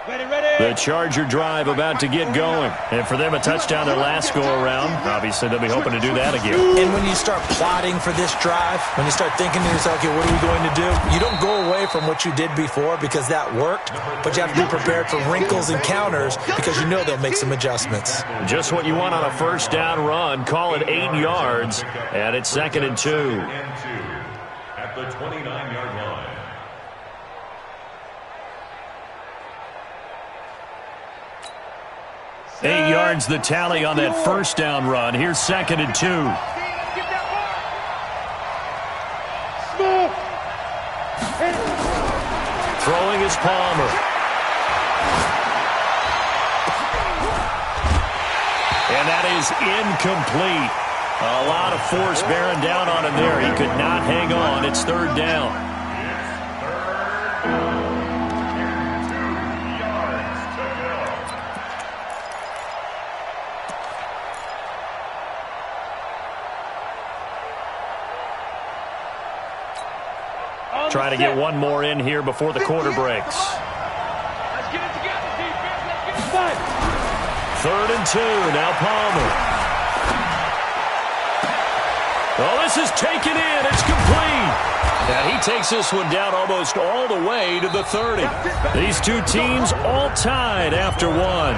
The Charger drive about to get going. And for them, a touchdown their last go-around. Obviously, they'll be hoping to do that again. And when you start plotting for this drive, when you start thinking to yourself, okay, what are we going to do? You don't go away from what you did before because that worked, but you have to be prepared for wrinkles and counters because you know they'll make some adjustments. Just what you want on a first down run. Call it 8 yards, and it's 2nd and 2. At the 29-yard line. 8 yards the tally on that first down run. Here's 2nd and 2. Throwing is Palmer. And that is incomplete. A lot of force bearing down on him there. He could not hang on. It's 3rd down. Trying to get one more in here before the quarter breaks. Let's get it together, defense. Let's get it. 3rd and 2. Now Palmer. Oh, this is taken in. It's complete. Now he takes this one down almost all the way to the 30. These two teams all tied after one.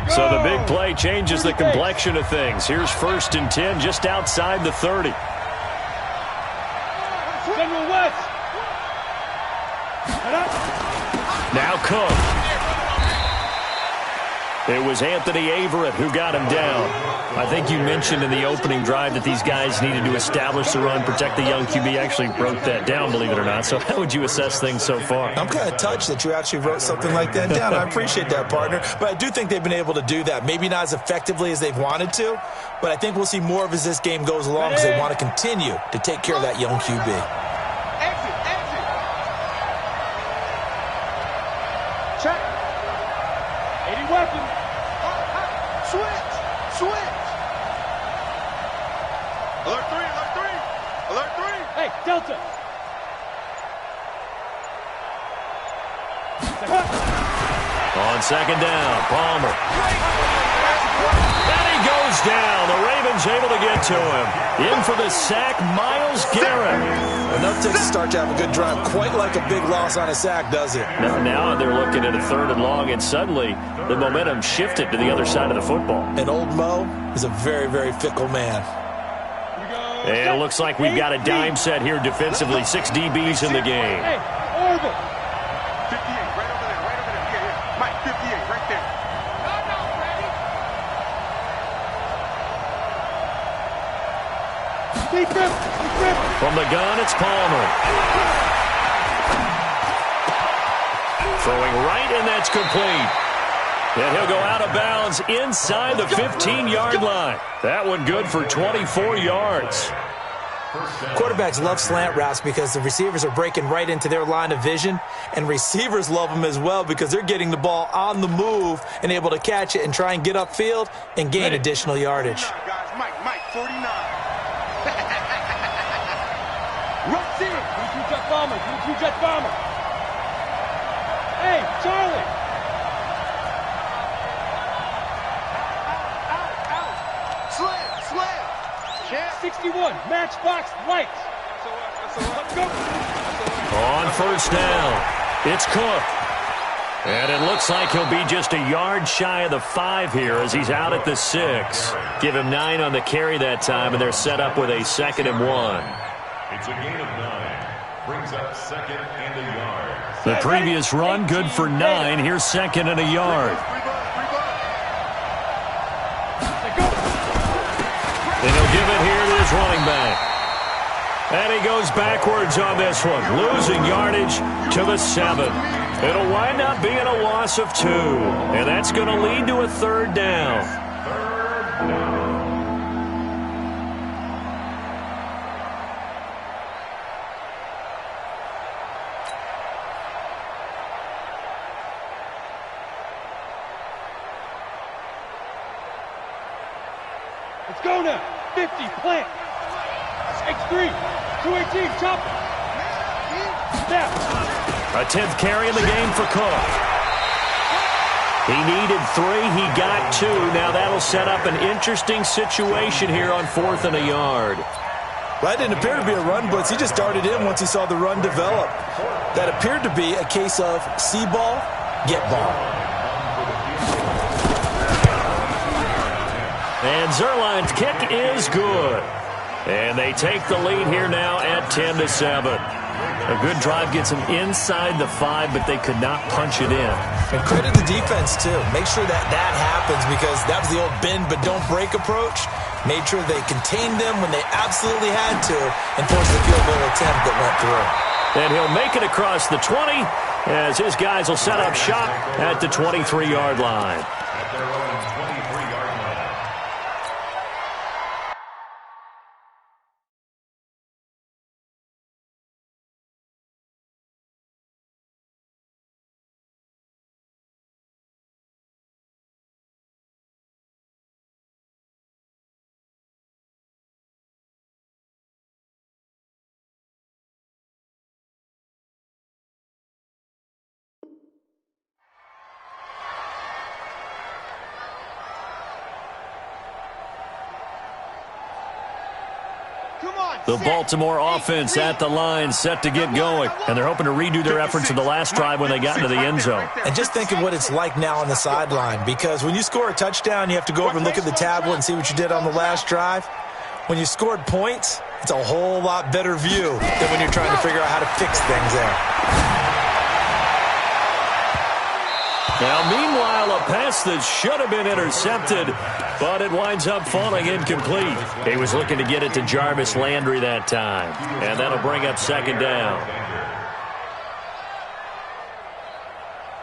So the big play changes the complexion of things. Here's 1st and 10 just outside the 30. Now Cook. It was Anthony Averett who got him down. I think you mentioned in the opening drive that these guys needed to establish the run, protect the young QB. Actually wrote that down, believe it or not. So how would you assess things so far? I'm kind of touched that you actually wrote something like that down. I appreciate that, partner. But I do think they've been able to do that. Maybe not as effectively as they've wanted to, but I think we'll see more of as this game goes along because they want to continue to take care of that young QB. Exit. Check. 80 weapons. Switch. Alert 3. Hey, Delta. On 2nd down, Palmer. And he goes down. The Ravens able to get to him. In for the sack, Myles Garrett. Enough to start to have a good drive. Quite like a big loss on a sack, does it? Now they're looking at a 3rd and long, and suddenly the momentum shifted to the other side of the football. And old Mo is a very, very fickle man. And it looks like we've got a dime set here defensively. 6 DBs in the game. Hey, Orbit. 58, right over there. Yeah. Mike, 58, right there. No, ready? Defense. From the gun, it's Palmer. Throwing right, and that's complete. And he'll go out of bounds inside the 15-yard line. That one good for 24 yards. Quarterbacks love slant routes because the receivers are breaking right into their line of vision, and receivers love them as well because they're getting the ball on the move and able to catch it and try and get upfield and gain additional yardage. Mike, 49. Rush in. Do jet bomber. Hey, Charlie. Slam. 61. Matchbox lights. Let's go. On 1st down, it's Cook. And it looks like he'll be just a yard shy of the 5 here as he's out at the 6. Give him 9 on the carry that time, and they're set up with a 2nd and 1. It's a gain of 9. Brings up 2nd and a yard. The previous run good for 9. Here's 2nd and a yard. And he'll give it here to his running back. And he goes backwards on this one, losing yardage to the 7. It'll wind up being a loss of 2. And that's going to lead to a 3rd down. Let's go now. 50, plant. X3, 218, chop it. Now. A 10th carry in the game for Cook. He needed 3. He got 2. Now that'll set up an interesting situation here on 4th and a yard. That didn't appear to be a run blitz. He just darted in once he saw the run develop. That appeared to be a case of see ball, get ball. And Zerline's kick is good. And they take the lead here now at 10-7. A good drive gets them inside the 5, but they could not punch it in. And credit the defense, too. Make sure that happens, because that was the old bend but don't break approach. Made sure they contained them when they absolutely had to and forced the field goal attempt that went through. And he'll make it across the 20 as his guys will set up shop at the 23-yard line. At their own 23-yard line. The Baltimore offense at the line, set to get going. And they're hoping to redo their efforts in the last drive when they got into the end zone. And just think of what it's like now on the sideline, because when you score a touchdown, you have to go over and look at the tablet and see what you did on the last drive. When you scored points, it's a whole lot better view than when you're trying to figure out how to fix things there. Now, meanwhile, a pass that should have been intercepted, but it winds up falling incomplete. He was looking to get it to Jarvis Landry that time, and that'll bring up second down.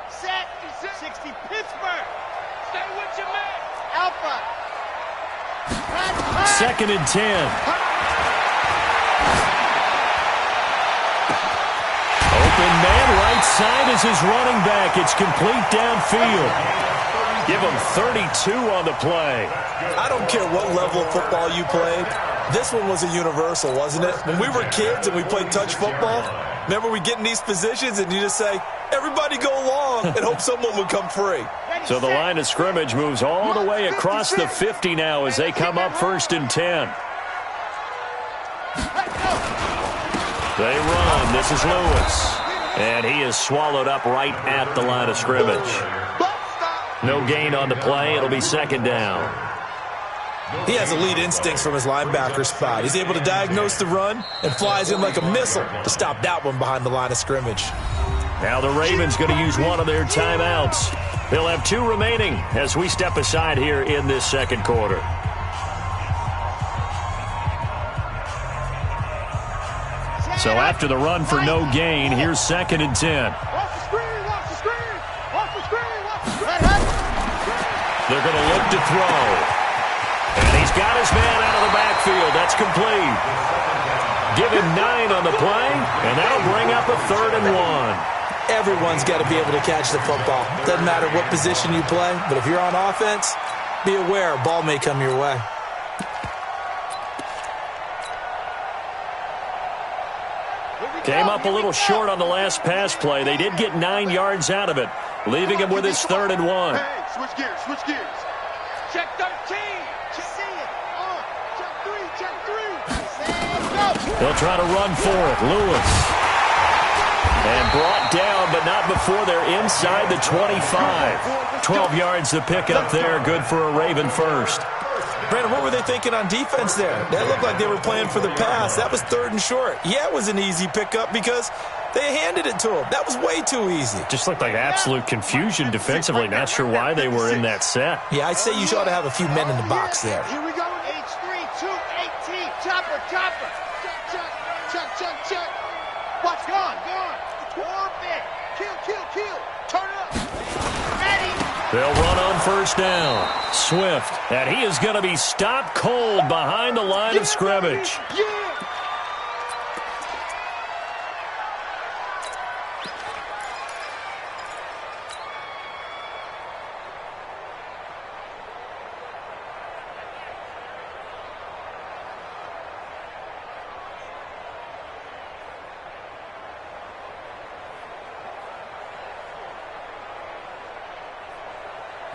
Set, 60, Pittsburgh. Stay with your man. Alpha. Second and 10. Open man right side is his running back. It's complete downfield. Give him 32 on the play. I don't care what level of football you played. This one was a universal, wasn't it? When we were kids and we played touch football, remember we get in these positions and you just say, everybody go long, and hope someone would come free. So the line of scrimmage moves all the way across the 50 now as they come up 1st and 10. They run. This is Lewis. And he is swallowed up right at the line of scrimmage. No gain on the play. It'll be second down. He has elite instincts from his linebacker spot. He's able to diagnose the run and flies in like a missile to stop that one behind the line of scrimmage. Now the Ravens going to use one of their timeouts. They'll have 2 remaining as we step aside here in this second quarter. So after the run for no gain, here's second and 10. They're going to look to throw. And he's got his man out of the backfield. That's complete. Give him 9 on the play, and that'll bring up a 3rd and 1. Everyone's got to be able to catch the football. Doesn't matter what position you play, but if you're on offense, be aware a ball may come your way. Came up a little short on the last pass play. They did get 9 yards out of it, leaving him with his 3rd and 1. Hey, switch gears, switch gears. Check 13. See it. Check 3, check 3. They'll try to run for it. Lewis. And brought down, but not before they're inside the 25. 12 yards to pick up there. Good for a Raven first. Brandon, what were they thinking on defense there? That looked like they were playing for the pass. That was 3rd and short. Yeah, it was an easy pickup because they handed it to him. That was way too easy. Just looked like absolute confusion defensively. Not sure why they were in that set. Yeah, I'd say you ought to have a few men in the box there. Here we go. H3, 218. Chopper. Check. What's gone? Orbit. Kill. Turn up. Ready. They'll run on first down. Swift, and he is going to be stopped cold behind the line of scrimmage. Yeah.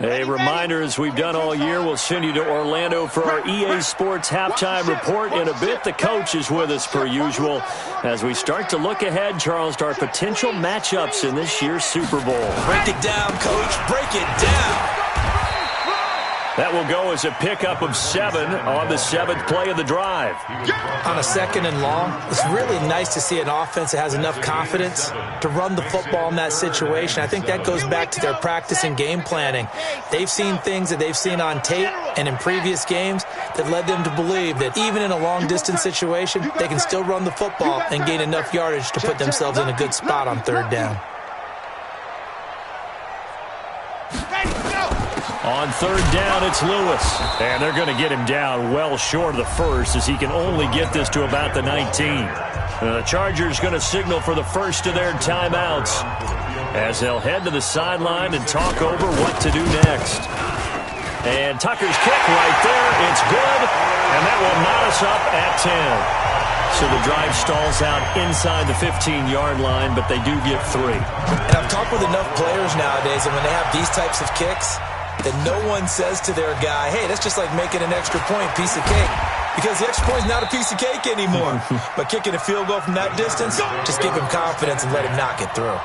A reminder, as we've done all year, we'll send you to Orlando for our EA Sports halftime report in a bit. The coach is with us per usual as we start to look ahead, Charles, to our potential matchups in this year's Super Bowl. Break it down, Coach. Break it down. That will go as a pickup of 7 on the 7th play of the drive. On a 2nd and long, it's really nice to see an offense that has enough confidence to run the football in that situation. I think that goes back to their practice and game planning. They've seen things that they've seen on tape and in previous games that led them to believe that even in a long-distance situation, they can still run the football and gain enough yardage to put themselves in a good spot on 3rd down. On 3rd down, it's Lewis. And they're going to get him down well short of the first as he can only get this to about the 19. The Chargers going to signal for the first of their timeouts as they'll head to the sideline and talk over what to do next. And Tucker's kick right there. It's good. And that will knot us up at 10. So the drive stalls out inside the 15-yard line, but they do get 3. And I've talked with enough players nowadays, and when they have these types of kicks, that no one says to their guy, hey, that's just like making an extra point, piece of cake. Because the extra point is not a piece of cake anymore. But kicking a field goal from that distance, just give him confidence and let him knock it through.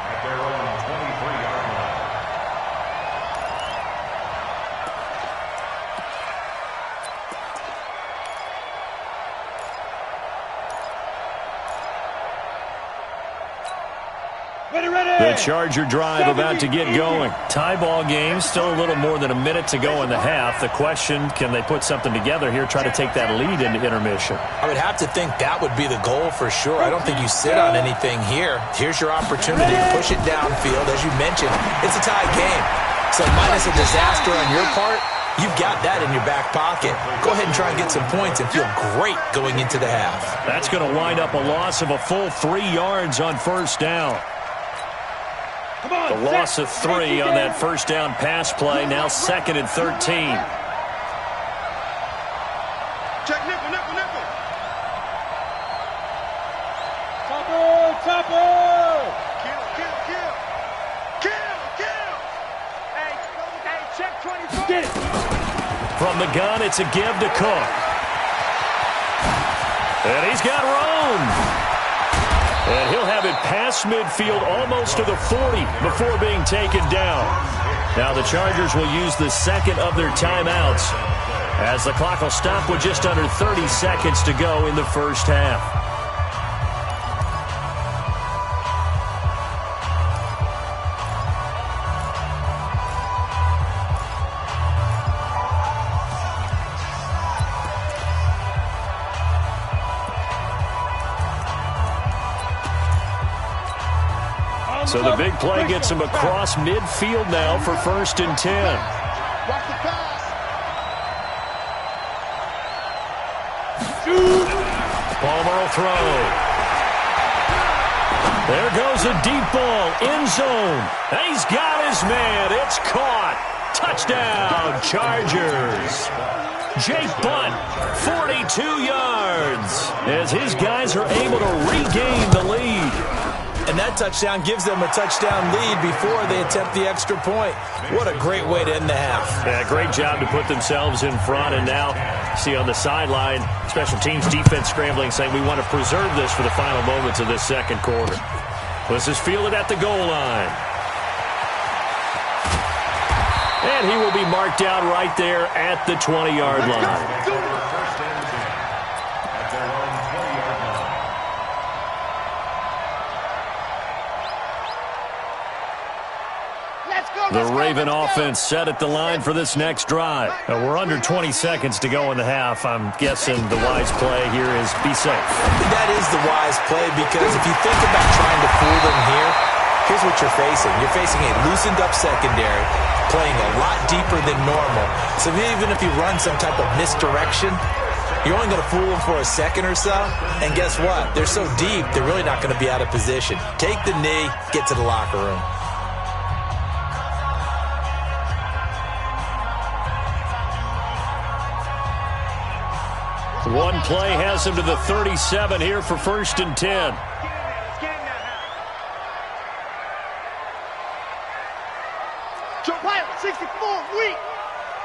The Charger drive about to get going. Tie ball game, still a little more than a minute to go in the half. The question, can they put something together here, try to take that lead into intermission? I would have to think that would be the goal for sure. I don't think you sit on anything here. Here's your opportunity to push it downfield. As you mentioned, it's a tie game. So minus a disaster on your part, you've got that in your back pocket. Go ahead and try and get some points and feel great going into the half. That's going to wind up a loss of a full 3 yards on 1st down. The loss of 3 on that 1st down pass play, now 2nd and 13. Check nickel, nickel, nickel. Topper! Kill, kill, kill. Kill, kill. Hey, check 24. Get it. From the gun, it's a give to Cook. And he's got room. And he'll have it past midfield almost to the 40 before being taken down. Now the Chargers will use the 2nd of their timeouts as the clock will stop with just under 30 seconds to go in the 1st half. So the big play gets him across midfield now for 1st and 10. Watch the pass. Palmer will throw. There goes a deep ball, end zone. And he's got his man. It's caught. Touchdown, Chargers. Jake Butt, 42 yards, as his guys are able to regain the lead. And that touchdown gives them a touchdown lead before they attempt the extra point. What a great way to end the half. Yeah, great job to put themselves in front. And now, see on the sideline, special teams defense scrambling, saying we want to preserve this for the final moments of this 2nd quarter. This is fielded at the goal line. And he will be marked out right there at the 20-yard line. The Raven offense set at the line for this next drive. We're under 20 seconds to go in the half. I'm guessing the wise play here is be safe. That is the wise play, because if you think about trying to fool them here, here's what you're facing. You're facing a loosened up secondary, playing a lot deeper than normal. So even if you run some type of misdirection, you're only going to fool them for a second or so. And guess what? They're so deep, they're really not going to be out of position. Take the knee, get to the locker room. One play has him to the 37 here for 1st and 10. Joe Pilot, 64. on, weak.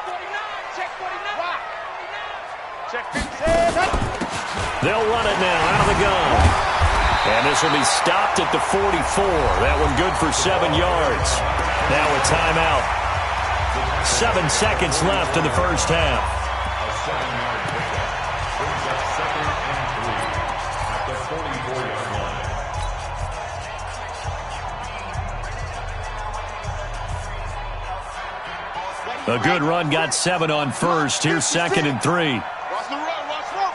49, check 49. Rock. Check 50. They'll run it now out of the gun. And this will be stopped at the 44. That one good for 7 yards. Now a timeout. 7 seconds left in the first half. A 7-yard pickup brings up 2nd and 3 at the 44-yard line. A good run got 7 on first. Here's 2nd and 3. Watch the run, watch the run.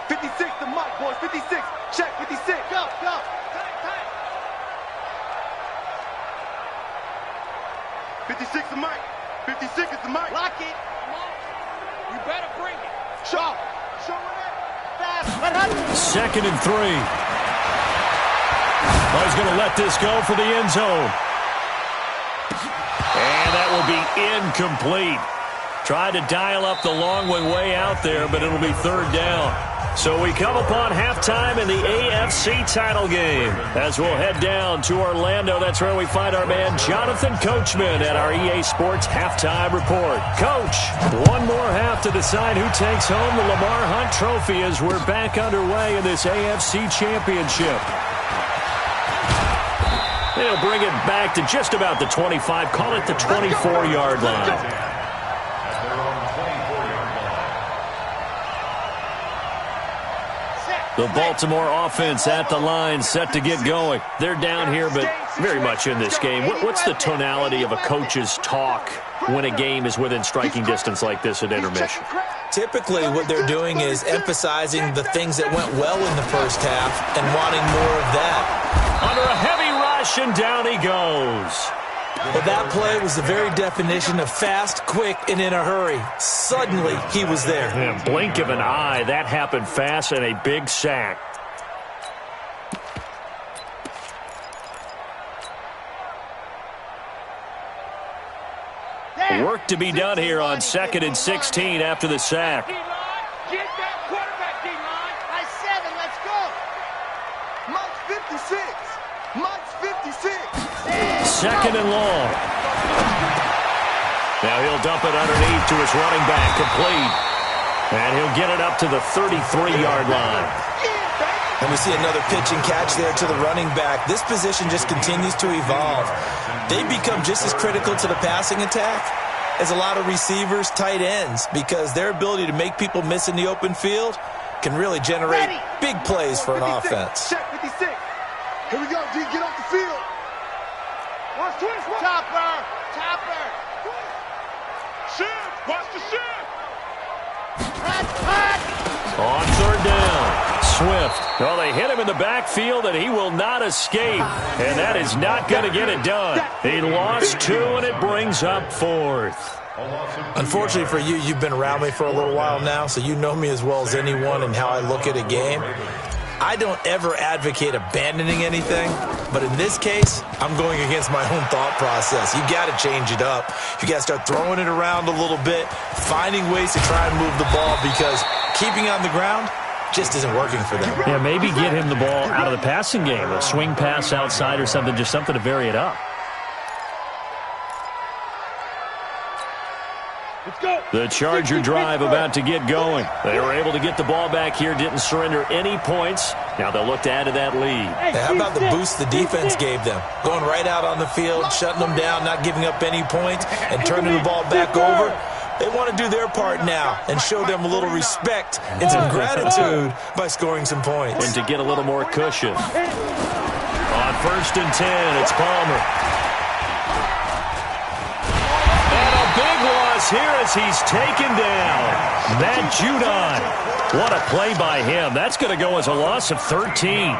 56 to Mike, boys, 56. Check 56. Go, go. Tight, tight. 56 to Mike. 56 is the Mike. Lock it. Come on. You better bring it. Show. Show it. Fast. Let her. 2nd and 3. Oh, he's going to let this go for the end zone. And that will be incomplete. Tried to dial up the long one way out there, but it'll be 3rd down. So we come upon halftime in the AFC title game. As we'll head down to Orlando, that's where we find our man Jonathan Coachman at our EA Sports Halftime Report. Coach, one more half to decide who takes home the Lamar Hunt Trophy as we're back underway in this AFC Championship. They'll bring it back to just about the 25, call it the 24-yard line. At their own 24-yard line. The Baltimore offense at the line, set to get going. They're down here, but very much in this game. What's the tonality of a coach's talk when a game is within striking distance like this at intermission? Typically, what they're doing is emphasizing the things that went well in the first half and wanting more of that. Under a heavy rush, and down he goes. Well, that play was the very definition of fast, quick, and in a hurry. Suddenly, he was there. In a blink of an eye, that happened fast, and a big sack. Work to be done here on 2nd and 16 after the sack. D-line. Get that quarterback, D-line. I 7, let's go. Mike's 56. Mike's 56. 2nd and long. Now he'll dump it underneath to his running back, complete. And he'll get it up to the 33-yard line. And we see another pitch and catch there to the running back. This position just continues to evolve. They become just as critical to the passing attack as a lot of receivers, tight ends, because their ability to make people miss in the open field can really generate big plays for an offense. Check 56. Here we go, D. Get off the field. Watch twist. Topper. Topper. Shift. Watch the shift. On 3rd down. Swift. Well, they hit him in the backfield, and he will not escape. And that is not going to get it done. He lost 2, and it brings up 4th. Unfortunately for you, you've been around me for a little while now, so you know me as well as anyone and how I look at a game. I don't ever advocate abandoning anything, but in this case, I'm going against my own thought process. You got to change it up. You got to start throwing it around a little bit, finding ways to try and move the ball, because keeping it on the ground just isn't working for them. Yeah, maybe get him the ball out of the passing game, a swing pass outside or something, just something to vary it up. The Charger drive about to get going. They were able to get the ball back here, didn't surrender any points. Now they'll look to add to that lead. Hey, how about the boost the defense gave them? Going right out on the field, shutting them down, not giving up any points, and turning the ball back over. They want to do their part now and show them a little respect and some gratitude by scoring some points. And to get a little more cushion. On 1st and 10, it's Palmer. Here as he's taken down. Matt Judon. What a play by him. That's going to go as a loss of 13.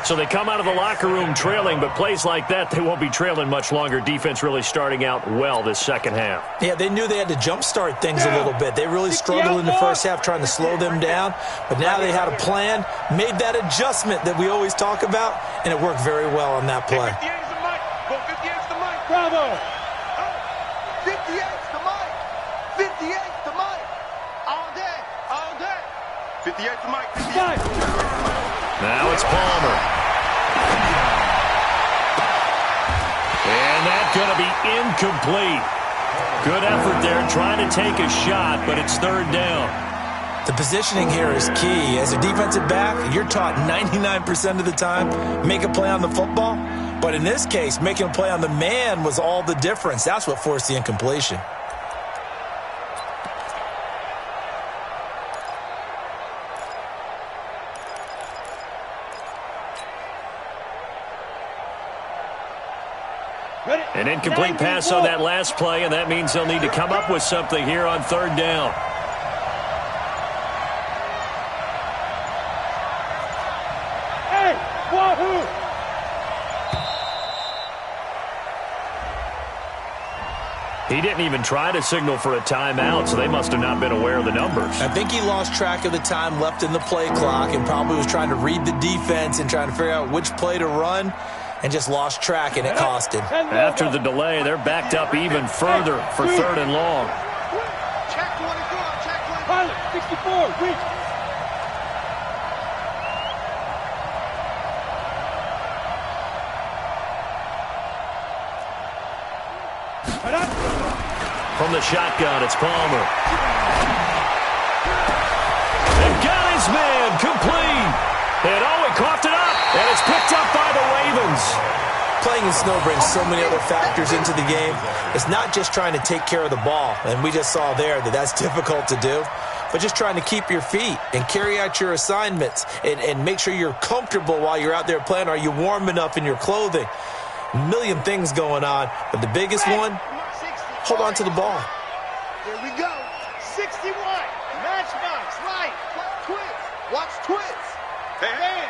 So they come out of the locker room trailing, but plays like that, they won't be trailing much longer. Defense really starting out well this second half. Yeah, they knew they had to jumpstart things a little bit. They really struggled in the first half trying to slow them down, but now they had a plan, made that adjustment that we always talk about, and it worked very well on that play. 58's the Mike. Go 58's the Mike. Bravo. 58's the Mike. 58's the Mike. All day. All day. 58's the Mike. 58. Now it's Palmer. And that's going to be incomplete. Good effort there, trying to take a shot, but it's third down. The positioning here is key. As a defensive back, you're taught 99% of the time, make a play on the football. But in this case, making a play on the man was all the difference. That's what forced the incompletion. An incomplete pass on that last play, and that means they'll need to come up with something here on third down. Hey, wahoo! He didn't even try to signal for a timeout, so they must have not been aware of the numbers. I think he lost track of the time left in the play clock and probably was trying to read the defense and trying to figure out which play to run, and just lost track, and it cost him. After the delay, they're backed up even further for third and long. Check 24, check 24. Pilot, 64, reach. From the shotgun, it's Palmer. They've got his man, complete. And he coughed it up, and it's picked up by the Ravens. Playing in snow brings so many other factors into the game. It's not just trying to take care of the ball, and we just saw there that that's difficult to do, but just trying to keep your feet and carry out your assignments and make sure you're comfortable while you're out there playing. Are you warm enough in your clothing? A million things going on, but the biggest one, hold on to the ball. Here we go. 61. Matchbox. Light. Twits. Watch twits. Hey.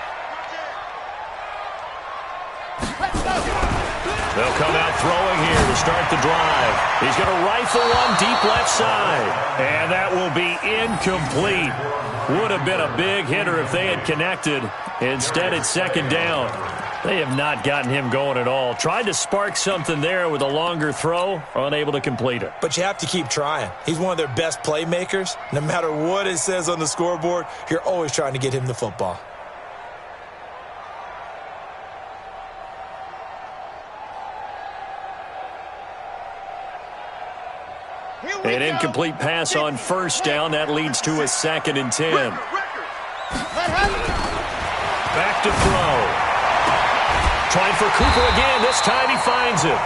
Let's go. They'll come out throwing here to start the drive. He's going to rifle one deep left side. And that will be incomplete. Would have been a big hitter if they had connected. Instead, it's second down. They have not gotten him going at all. Tried to spark something there with a longer throw, unable to complete it. But you have to keep trying. He's one of their best playmakers. No matter what it says on the scoreboard, you're always trying to get him the football. An incomplete pass on first down. That leads to a 2nd and 10. Back to throw. Trying for Cooper again. This time he finds it.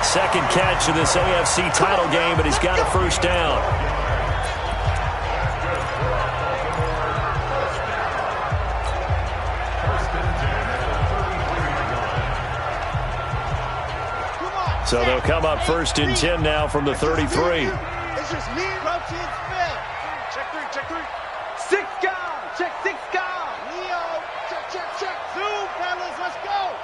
Second catch of this AFC title game, but he's got a first down. So they'll come up 1st and 10 now from the 33. It's just me, Roach, and Phil. Check 3. 6 gone. Check 6 gone. Neo. Check. Zoom, fellas. Let's go.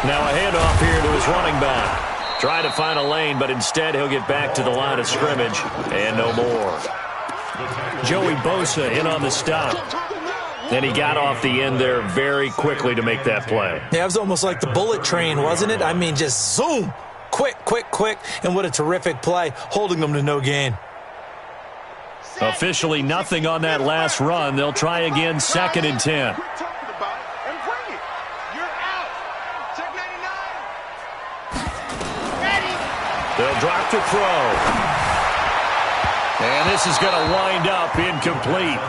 Now a handoff here to his running back. Trying to find a lane, but instead he'll get back to the line of scrimmage and no more. Joey Bosa in on the stop. And he got off the end there very quickly to make that play. Yeah, it was almost like the bullet train, wasn't it? I mean, just zoom. Quick. And what a terrific play, holding them to no gain. Officially nothing on that last run. They'll try again, 2nd and 10. They'll drop to throw. And this is going to wind up incomplete.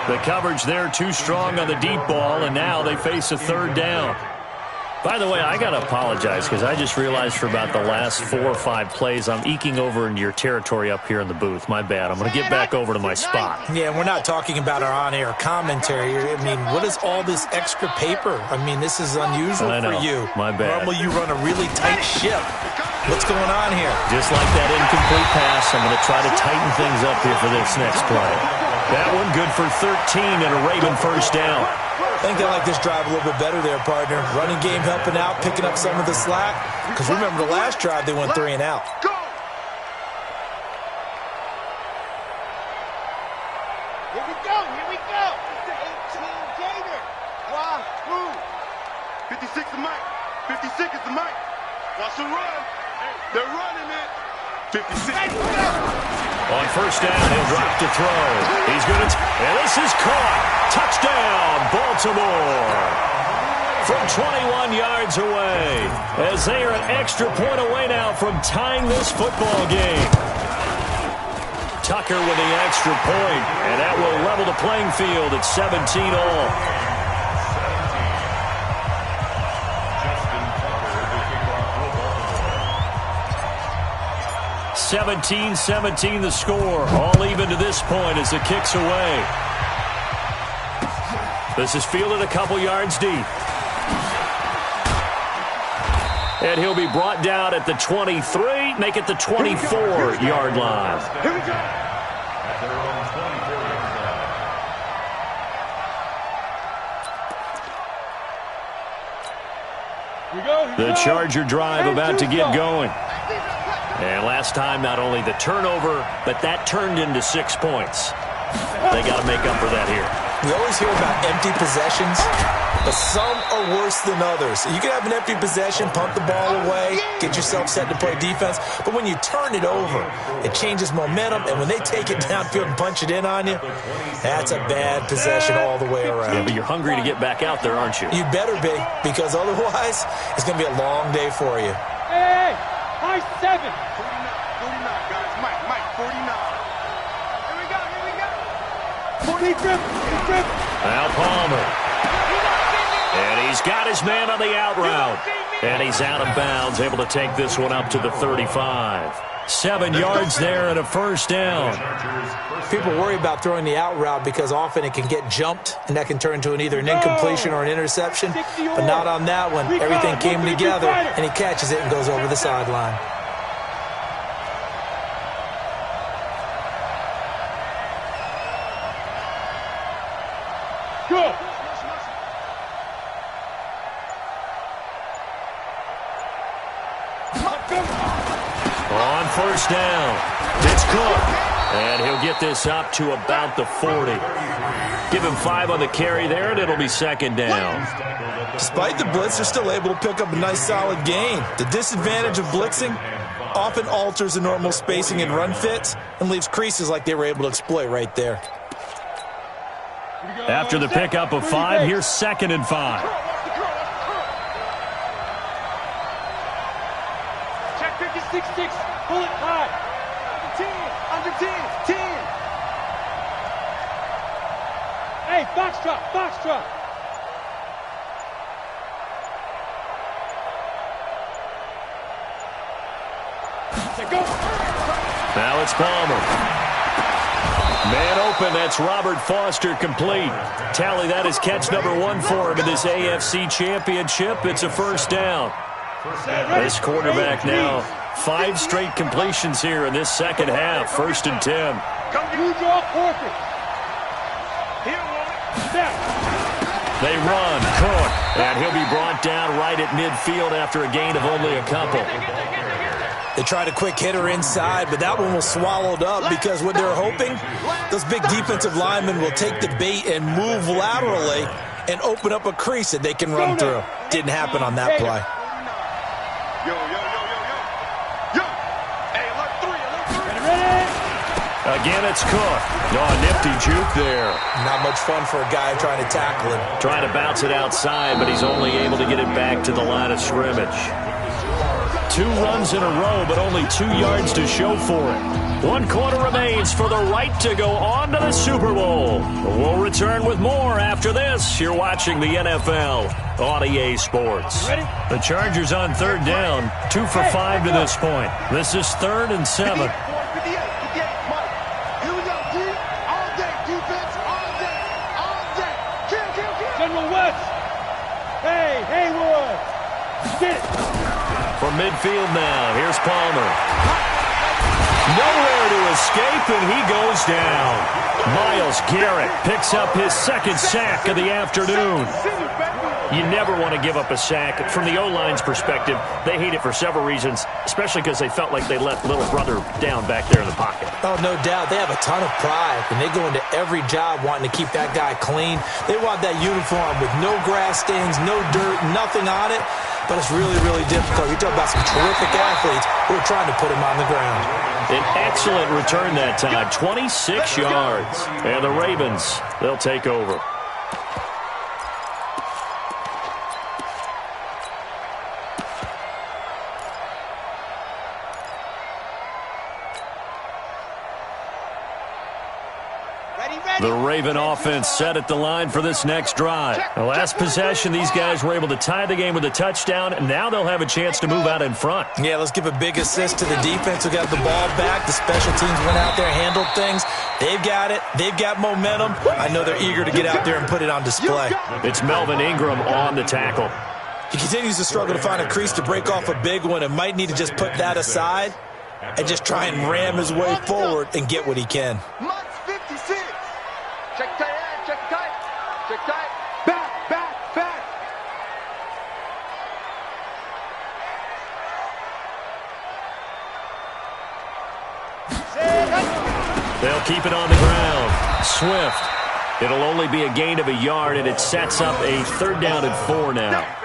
The coverage there too strong on the deep ball, and now they face a third down. By the way, I got to apologize because I just realized for about the last 4 or 5 plays, I'm eking over into your territory up here in the booth. My bad. I'm going to get back over to my spot. Yeah, we're not talking about our on-air commentary. I mean, what is all this extra paper? I mean, this is unusual for you. My bad. Normally you run a really tight ship. What's going on here? Just like that incomplete pass, I'm going to try to tighten things up here for this next play. That one good for 13 and a Raven first down. I think they like this drive a little bit better there, partner. Running game helping out, picking up some of the slack. Because remember the last drive, they went 3 and out. Go! Here we go. 18 Gator. Wahoo! 56 is Mike. 56 is the Mike. Watch the run. They're running it. 56. On first down, he'll drop to throw. He's going to, and this is caught. Touchdown, Baltimore. from 21 yards away, as they are an extra point away now from tying this football game. Tucker with the extra point, and that will level the playing field at 17 all. 17-17 the score. All even to this point as the kick's away. This is fielded a couple yards deep. And he'll be brought down at the 23, make it the 24-yard line. Here we go. At their own 24-yard line. The Charger drive about to get going. And last time, not only the turnover, but that turned into 6 points. They got to make up for that here. We always hear about empty possessions, but some are worse than others. You can have an empty possession, punt the ball away, get yourself set to play defense, but when you turn it over, it changes momentum, and when they take it downfield and punch it in on you, that's a bad possession all the way around. Yeah, but you're hungry to get back out there, aren't you? You better be, because otherwise, it's going to be a long day for you. Hey, high 7. 49, guys. Mike, 49. Here we go. 40 grip. Now Palmer. And he's got his man on the out route. And he's out of bounds, able to take this one up to the 35. 7 yards there and a first down. People worry about throwing the out route because often it can get jumped, and that can turn into either an incompletion or an interception. But not on that one. Everything came together, and he catches it and goes over the sideline. Go. On first down, it's Cook. And he'll get this up to about the 40. Give him 5 on the carry there, and it'll be second down. Despite the blitz, they're still able to pick up a nice, solid gain. The disadvantage of blitzing often alters the normal spacing and run fits and leaves creases like they were able to exploit right there. After the pickup of 5, here's 2nd and 5. Check 56-6. Pull it high. Under 10. Hey, box drop. Go. Now it's Palmer. Man open, that's Robert Foster complete. Tally, that is catch number 1 for him in this AFC Championship. It's a first down. This quarterback now, 5 straight completions here in this second half. 1st and 10. You draw perfect. They run, Cook, and he'll be brought down right at midfield after a gain of only a couple. They tried a quick hitter inside, but that one was swallowed up because what they're hoping, those big defensive linemen will take the bait and move laterally and open up a crease that they can run through. Didn't happen on that play. Yo. Hey, alert 3. Again, it's Cook. Oh, a nifty juke there. Not much fun for a guy trying to tackle him. Trying to bounce it outside, but he's only able to get it back to the line of scrimmage. 2 runs in a row, but only 2 yards to show for it. 1 quarter remains for the right to go on to the Super Bowl. We'll return with more after this. You're watching the NFL on EA Sports. The Chargers on 3rd down, 2 for 5 to this point. This is 3rd and 7. 58, Mike. Here we go, D. All day, defense, all day. Kill. General West. Hey, Haywood. Get it. From midfield now, here's Palmer. Nowhere to escape, and he goes down. Myles Garrett picks up his 2nd sack of the afternoon. You never want to give up a sack. From the O-line's perspective, they hate it for several reasons, especially because they felt like they let little brother down back there in the pocket. Oh, no doubt. They have a ton of pride, and they go into every job wanting to keep that guy clean. They want that uniform with no grass stains, no dirt, nothing on it. But it's really, really difficult. You're talking about some terrific athletes who are trying to put him on the ground. An excellent return that time, 26 yards. And the Ravens, they'll take over. The Raven offense set at the line for this next drive. The last possession, these guys were able to tie the game with a touchdown, and now they'll have a chance to move out in front. Yeah, let's give a big assist to the defense who got the ball back. The special teams went out there, handled things. They've got it. They've got momentum. I know they're eager to get out there and put it on display. It's Melvin Ingram on the tackle. He continues to struggle to find a crease to break off a big one and might need to just put that aside and just try and ram his way forward and get what he can. Check tight, check tight, check tight. Back, back, back. They'll keep it on the ground. Swift. It'll only be a gain of a yard, and it sets up a 3rd down and 4 now.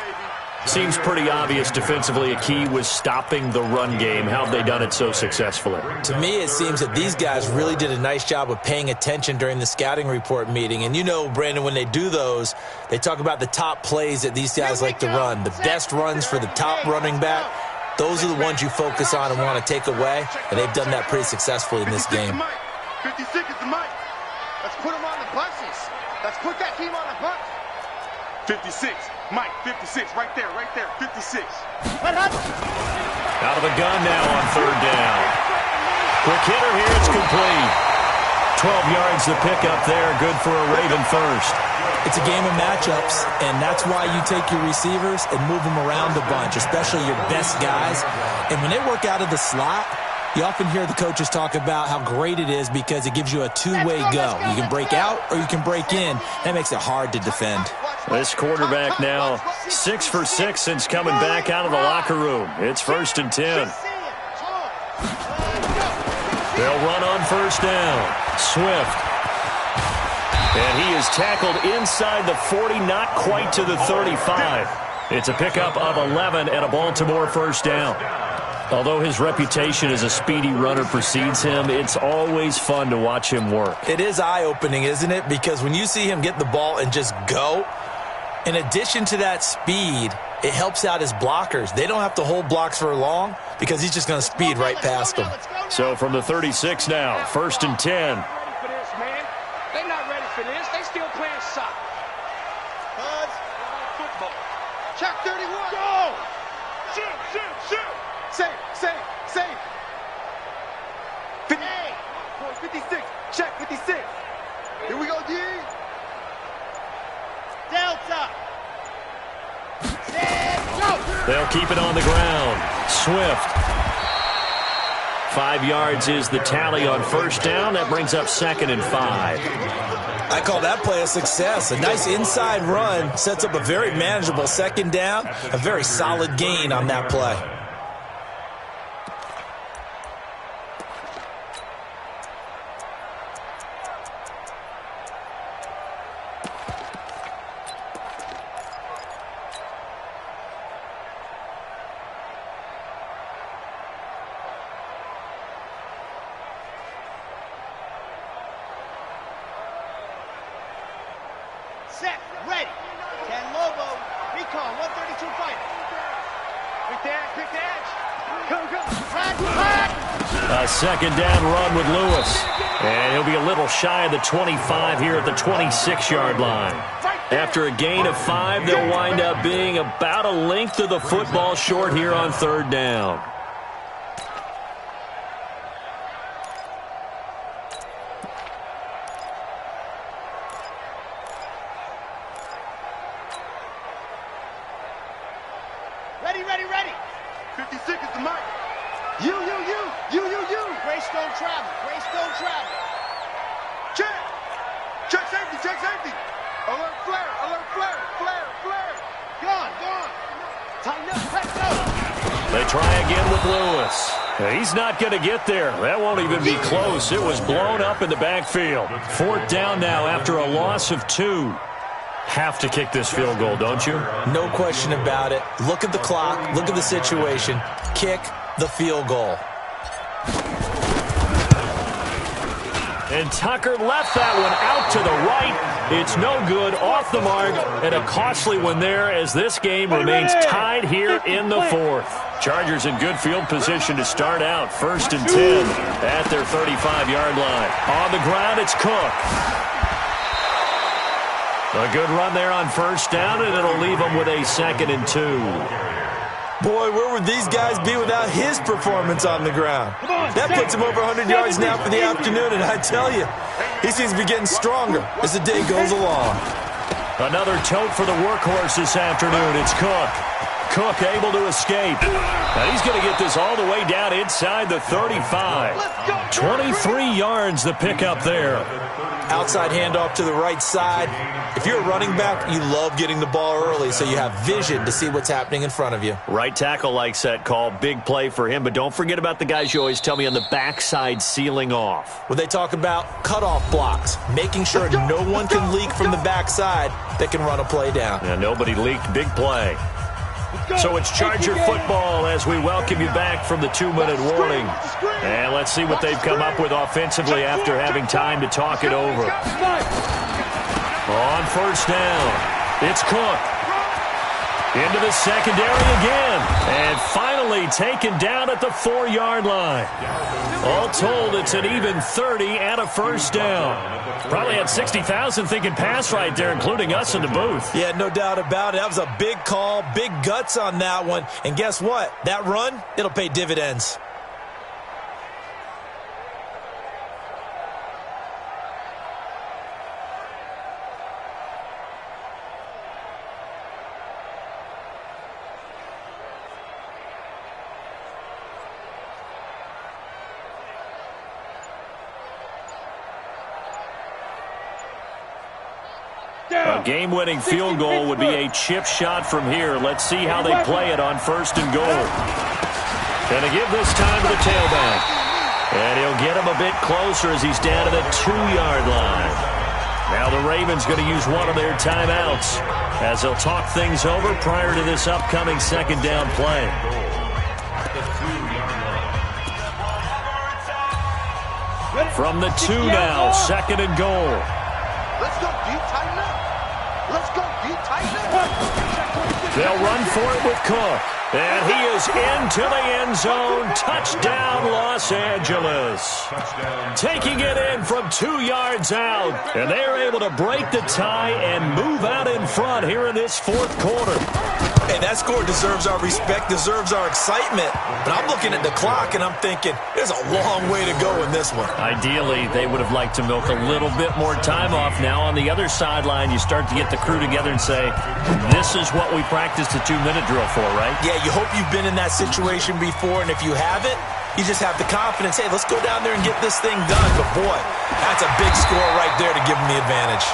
Seems pretty obvious defensively a key was stopping the run game. How have they done it so successfully? To me, it seems that these guys really did a nice job of paying attention during the scouting report meeting. And you know, Brandon, when they do those, they talk about the top plays that these guys like to run. The best runs for the top running back, those are the ones you focus on and want to take away. And they've done that pretty successfully in this game. 56 is the mic. Let's put them on the buses. Let's put that team on the bus. 56. Mike, 56. Right there, 56. Out of the gun now on 3rd down. Quick hitter here, it's complete. 12 yards the pickup there, good for a Raven first. It's a game of matchups, and that's why you take your receivers and move them around a bunch, especially your best guys. And when they work out of the slot, you often hear the coaches talk about how great it is because it gives you a two-way go. You can break out or you can break in. That makes it hard to defend. This quarterback now 6 for 6 since coming back out of the locker room. It's 1st and 10. They'll run on 1st down. Swift. And he is tackled inside the 40, not quite to the 35. It's a pickup of 11 and a Baltimore 1st down. Although his reputation as a speedy runner precedes him, it's always fun to watch him work. It is eye-opening, isn't it? Because when you see him get the ball and just go, in addition to that speed, it helps out his blockers. They don't have to hold blocks for long because he's just going to speed right past them. So from the 36 now, 1st and 10. Ready for this, man. They're not ready for this. They still playing soccer. Buzz, football. Check 31. Go! Shoot, shoot, shoot. Safe. 56. Check 56. Here we go, D. Delta. Set, go. They'll keep it on the ground. Swift. 5 yards is the tally on 1st down. That brings up 2nd and 5. I call that play a success. A nice inside run sets up a very manageable 2nd down. A very solid gain on that play. Set, ready. 10 Lobo. Recon, 132 fighter. Pick the edge. Go. Flat. A 2nd down run with Lewis. And he'll be a little shy of the 25 here at the 26-yard line. After a gain of 5, they'll wind up being about a length of the football short here on 3rd down. Ready. 56 is the mic. You. Grace don't travel. Check safety. Alert flare. Gone. Tighten up, let's go. They try again with Lewis. He's not going to get there. That won't even be close. It was blown up in the backfield. 4th down now after a loss of 2. Have to kick this field goal, don't you? No question about it. Look at the clock. Look at the situation. Kick the field goal. And Tucker left that one out to the right. It's no good, off the mark, and a costly one there as this game remains tied here in the fourth. Chargers in good field position to start out. 1st and 10 at their 35-yard line. On the ground, it's Cook. A good run there on 1st down, and it'll leave them with a 2nd and 2. Boy, where would these guys be without his performance on the ground? That puts him over 100 yards now for the afternoon, and I tell you, he seems to be getting stronger as the day goes along. Another tote for the workhorse this afternoon. It's Cook. Cook able to escape. Now he's going to get this all the way down inside the 35. 23 yards the pickup there. Outside handoff to the right side. If you're a running back, you love getting the ball early so you have vision to see what's happening in front of you. Right tackle likes that call. Big play for him, but don't forget about the guys you always tell me on the backside sealing off. When they talk about cutoff blocks, making sure no one can leak from the backside that can run a play down. Yeah, nobody leaked. Big play. So it's Charger football as we welcome you back from the 2-minute warning. And let's see what they've come up with offensively after having time to talk it over. On 1st down, it's Cook. Into the secondary again. And finally taken down at the 4-yard line. All told, it's an even 30 and a 1st down. Probably had 60,000 thinking pass right there, including us in the booth. Yeah, no doubt about it. That was a big call, big guts on that one. And guess what? That run, it'll pay dividends. A game-winning field goal would be a chip shot from here. Let's see how they play it on 1st and goal. Going to give this time to the tailback. And he'll get him a bit closer as he's down to the 2-yard line. Now the Ravens going to use one of their timeouts as they'll talk things over prior to this upcoming 2nd down play. From the 2 now, 2nd and goal. Let's go, deep, tighten up. Let's go, deep, tighten up. They'll run for it with Cook. And he is into the end zone. Touchdown, Los Angeles. Taking it in from 2 yards out. And they're able to break the tie and move out in front here in this 4th quarter. Hey, that score deserves our respect, deserves our excitement. But I'm looking at the clock and I'm thinking, there's a long way to go in this one. Ideally, they would have liked to milk a little bit more time off. Now on the other sideline, you start to get the crew together and say, this is what we practiced the 2-minute drill for, right? Yeah, you hope you've been in that situation before, and if you haven't, you just have the confidence, hey, let's go down there and get this thing done. But boy, that's a big score right there to give them the advantage.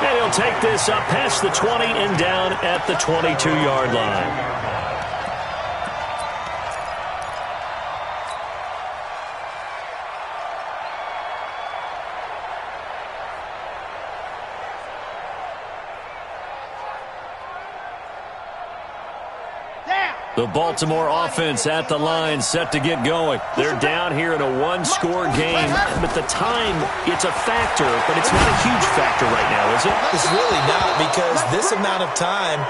And he'll take this up past the 20 and down at the 22-yard line. The Baltimore offense at the line, set to get going. They're down here in a 1-score game, but the time, it's a factor, but it's not a huge factor right now, is it? It's really not, because this amount of time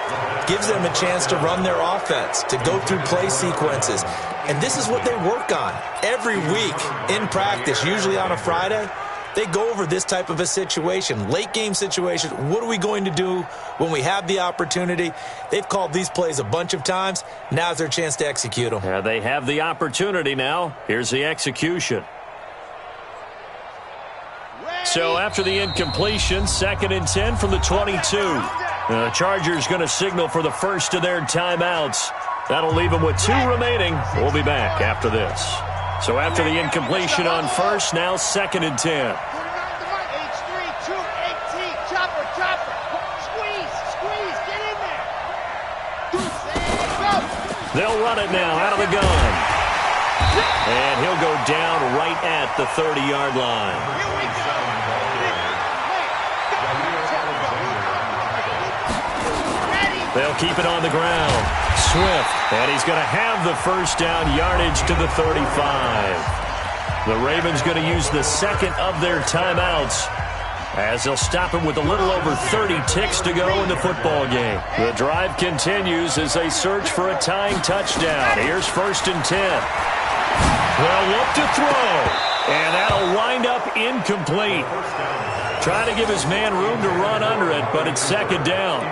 gives them a chance to run their offense, to go through play sequences. And this is what they work on every week in practice, usually on a Friday. They go over this type of a situation, late game situation. What are we going to do when we have the opportunity? They've called these plays a bunch of times. Now's their chance to execute them. Yeah, they have the opportunity now. Here's the execution. So after the incompletion, 2nd and 10 from the 22. The Chargers going to signal for the first of their timeouts. That'll leave them with 2 remaining. We'll be back after this. So after the incompletion on first, now 2nd and 10. H3, 2, 18, chopper, squeeze, get in there. They'll run it now out of the gun. And he'll go down right at the 30-yard line. Here we go. They'll keep it on the ground. Swift, and he's going to have the first down, yardage to the 35. The Ravens going to use the second of their timeouts, as they'll stop it with a little over 30 ticks to go in the football game. The drive continues as they search for a tying touchdown. Here's 1st and 10. Well, look to throw, and that'll wind up incomplete. Trying to give his man room to run under it, but it's 2nd down.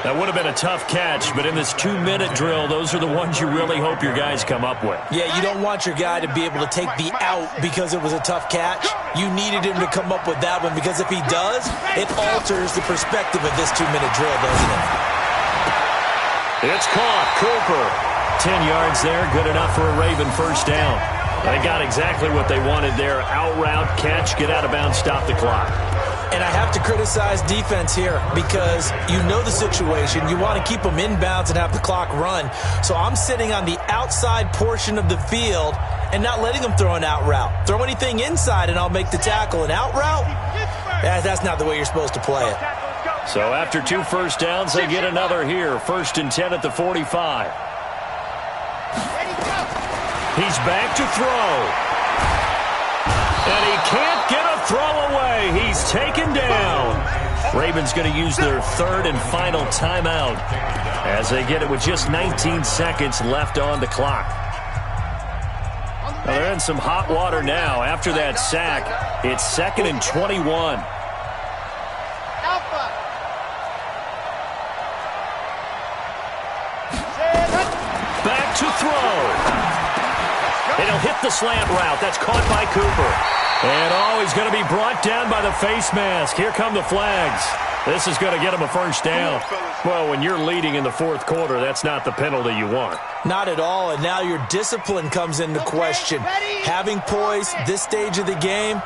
That would have been a tough catch, but in this 2-minute drill, those are the ones you really hope your guys come up with. Yeah, you don't want your guy to be able to take the out because it was a tough catch. You needed him to come up with that one, because if he does, it alters the perspective of this 2-minute drill, doesn't it? It's caught. Cooper. 10 yards there, good enough for a Raven 1st down. They got exactly what they wanted there. Out route, catch, get out of bounds, stop the clock. And I have to criticize defense here, because you know the situation. You want to keep them inbounds and have the clock run. So I'm sitting on the outside portion of the field and not letting them throw an out route. Throw anything inside and I'll make the tackle. An out route? That's not the way you're supposed to play it. So after 2 first downs, they get another here. 1st and 10 at the 45. He's back to throw. And he can't get a throw away. He's taken down. Ravens going to use their 3rd and final timeout as they get it with just 19 seconds left on the clock. Well, they're in some hot water now. After that sack, it's 2nd and 21. Back to throw. And he'll hit the slant route. That's caught by Cooper. And, he's going to be brought down by the face mask. Here come the flags. This is going to get him a 1st down. Well, when you're leading in the 4th quarter, that's not the penalty you want. Not at all, and now your discipline comes into question. Having poise this stage of the game,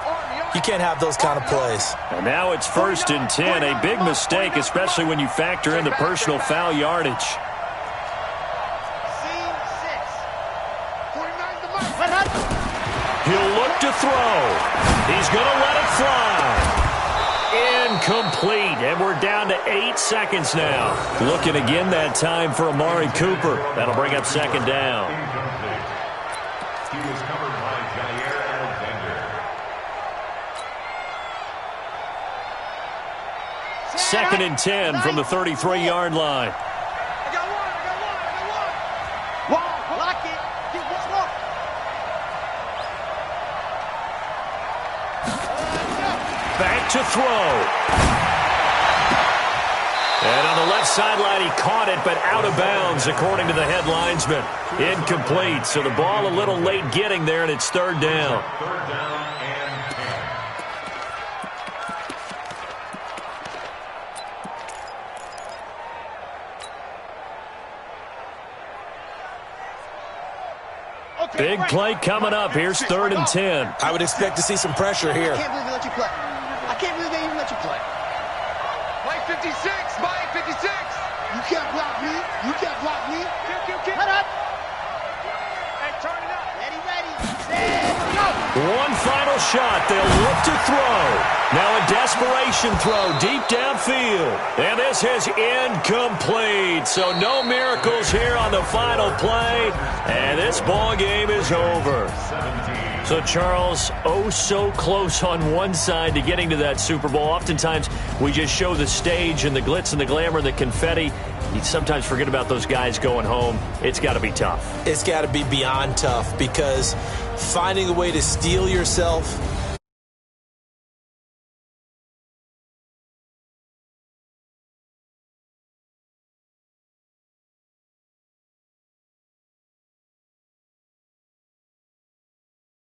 you can't have those kind of plays. And now it's 1st and 10. A big mistake, especially when you factor in the personal foul yardage. He'll look to throw. He's going to let it fly. Incomplete. And we're down to 8 seconds now. Looking again that time for Amari Cooper. That'll bring up 2nd down. He was covered by Jair Alexander. 2nd and 10 from the 33-yard line. I got one. Lock it. Get one more. Back to throw. And on the left sideline, he caught it, but out of bounds, according to the head linesman. Incomplete. So the ball a little late getting there, and it's 3rd down. 3rd down and 10. Big play coming up. Here's 3rd and 10. I would expect to see some pressure here. I can't believe they let you play. I can't believe they even let you play. Play 56, Mike, 56. You can't block me. You can't block me. Cut up. Hey, turn it up. Ready. Set, go. One final shot. They'll look to throw. Now a desperation throw deep downfield. And this is incomplete. So no miracles here on the final play. And this ball game is over. 17. So, Charles, so close on one side to getting to that Super Bowl. Oftentimes, we just show the stage and the glitz and the glamour and the confetti. You sometimes forget about those guys going home. It's got to be tough. It's got to be beyond tough, because finding a way to steel yourself